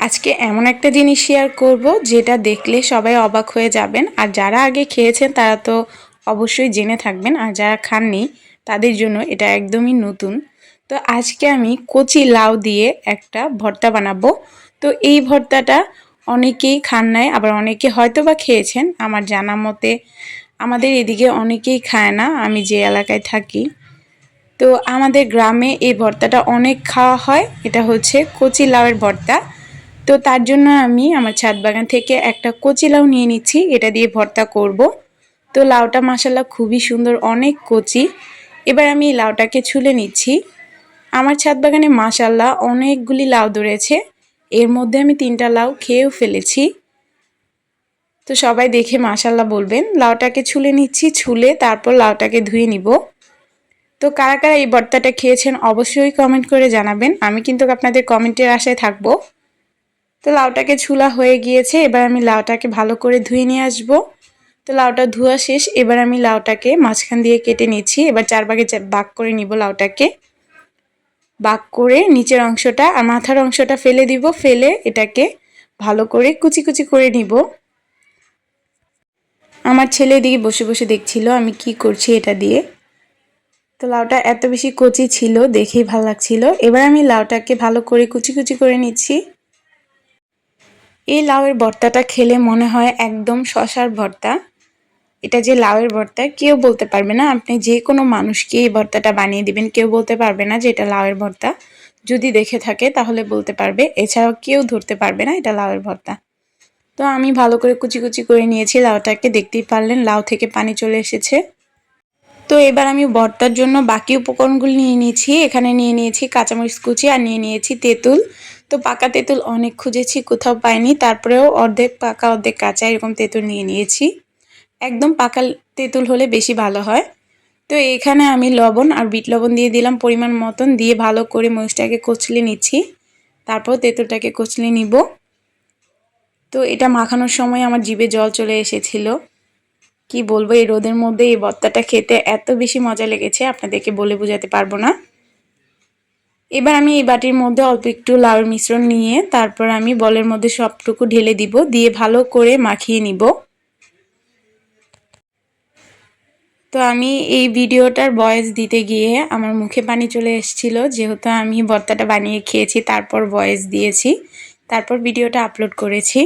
আজকে এমন একটা জিনিস শেয়ার করব যেটা দেখলে সবাই অবাক হয়ে যাবেন। আর যারা আগে খেয়েছেন তারা তো অবশ্যই জেনে থাকবেন, আর যারা খাননি তাদের জন্য এটা একদমই নতুন। তো আজকে আমি কচি লাউ দিয়ে একটা ভর্তা বানাবো। তো এই ভর্তাটা অনেকেই খান নাই, আবার অনেকে হয়তো বা খেয়েছেন। আমার জানা মতে আমাদের এদিকে অনেকেই খায় না, আমি যে এলাকায় থাকি। তো আমাদের গ্রামে এই ভর্তাটা অনেক খাওয়া হয়। এটা হচ্ছে কচি লাউয়ের ভর্তা। তো তার জন্য আমি আমার ছাদ বাগান থেকে একটা কচি লাউ নিয়ে নিচ্ছি, এটা দিয়ে ভর্তা করব। তো লাউটা মাশাআল্লাহ খুবই সুন্দর, অনেক কচি। এবার আমি এই লাউটাকে ছুলে নিচ্ছি। আমার ছাদ বাগানে মাশাআল্লাহ অনেকগুলি লাউ ধরেছে, এর মধ্যে আমি 3টা লাউ খেয়েও ফেলেছি। তো সবাই দেখে মাশাআল্লাহ বলবেন। লাউটাকে ছুলে নিচ্ছি, ছুলে তারপর লাউটাকে ধুয়ে নিব। তো কারা কারা এই ভর্তাটা খেয়েছেন অবশ্যই কমেন্ট করে জানাবেন, আমি কিন্তু আপনাদের কমেন্টের আশায় থাকবো। তো লাউটাকে ছুলা হয়ে গিয়েছে, এবার আমি লাউটাকে ভালো করে ধুয়ে নিয়ে আসব। তো লাউটা ধোয়া শেষ, এবার আমি লাউটাকে মাঝখান দিয়ে কেটে নিচ্ছি। এবার 4 ভাগে ভাগ করে নিব লাউটাকে। ভাগ করে নিচের অংশটা আর মাথার অংশটা ফেলে দিব, ফেলে এটাকে ভালো করে কুচি কুচি করে নিব। আমার ছেলে দিকে বসে বসে দেখছিল আমি কি করছি এটা দিয়ে। তো লাউটা এত বেশি কচি ছিল, দেখেই ভালো লাগছিল। এবার আমি লাউটাকে ভালো করে কুচি কুচি করে নিচ্ছি। এই লাউয়ের ভর্তাটা খেলে মনে হয় একদম শশার ভর্তা। এটা যে লাউয়ের ভর্তা কেউ বলতে পারবে না। আপনি যে কোনো মানুষকে এই ভর্তাটা বানিয়ে দিবেন, কেউ বলতে পারবে না যে এটা লাউয়ের ভর্তা। যদি দেখে থাকে তাহলে বলতে পারবে, এছাড়াও কেউ ধরতে পারবে না এটা লাউয়ের ভর্তা। তো আমি ভালো করে কুচি কুচি করে নিয়েছি লাউটাকে, দেখতেই পারলেন লাউ থেকে পানি চলে এসেছে। তো এবার আমি ভর্তার জন্য বাকি উপকরণগুলো নিয়ে নিয়েছি। এখানে নিয়ে নিয়েছি কাঁচামরিচ কুচি আর নিয়ে নিয়েছি তেঁতুল। তো পাকা তেঁতুল অনেক খুঁজেছি, কোথাও পাইনি। তারপরেও অর্ধেক পাকা অর্ধেক কাঁচা এরকম তেঁতুল নিয়ে নিয়েছি। একদম পাকা তেঁতুল হলে বেশি ভালো হয়। তো এখানে আমি লবণ আর বিট লবণ দিয়ে দিলাম পরিমাণ মতন, দিয়ে ভালো করে মরিচটাকে কচলে নিচ্ছি। তারপর তেঁতুলটাকে কচলে নিব। তো এটা মাখানোর সময় আমার জিভে জল চলে এসেছিল। কি বলবো, এই রোদের মধ্যে এই ভর্তাটা খেতে এত বেশি মজা লেগেছে আপনাদেরকে বলে বোঝাতে পারবো না। এবার আমি এই বাটির মধ্যে অল্প একটু লাউয়ের মিশ্রণ নিয়ে তারপর আমি বলের মধ্যে সবটুকু ঢেলে দিব, দিয়ে ভালো করে মাখিয়ে নিব। তো আমি এই ভিডিওটার ভয়েস দিতে গিয়ে আমার মুখে পানি চলে এসেছিল, যেহেতু আমি ভর্তাটা বানিয়ে খেয়েছি তারপর ভয়েস দিয়েছি, তারপর ভিডিওটা আপলোড করেছি।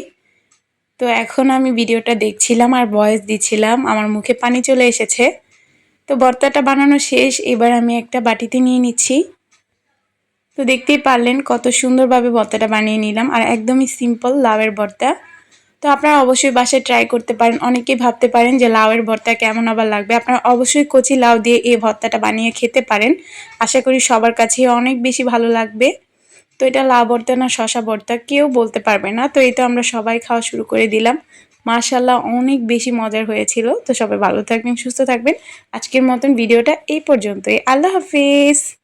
তো এখন আমি ভিডিওটা দেখছিলাম আর ভয়েস দিচ্ছিলাম, আমার মুখে পানি চলে এসেছে। তো ভর্তাটা বানানো শেষ, এবার আমি একটা বাটিতে নিয়ে নিচ্ছি। তো দেখতেই পারলেন কত সুন্দরভাবে ভর্তাটা বানিয়ে নিলাম, আর একদমই সিম্পল লাউয়ের ভর্তা। তো আপনারা অবশ্যই বাসায় ট্রাই করতে পারেন। অনেকেই ভাবতে পারেন যে লাউয়ের ভর্তা কেমন আবার লাগবে, আপনারা অবশ্যই কচি লাউ দিয়ে এই ভর্তাটা বানিয়ে খেতে পারেন। আশা করি সবার কাছেই অনেক বেশি ভালো লাগবে। তো এটা লাউ ভর্তা না শশা ভর্তা কেউ বলতে পারবে না। তো এই তো আমরা সবাই খাওয়া শুরু করে দিলাম। মাশাআল্লাহ অনেক বেশি মজার হয়েছিল। তো সবাই ভালো থাকবেন, সুস্থ থাকবেন। আজকের মতন ভিডিওটা এই পর্যন্তই। আল্লাহ হাফিজ।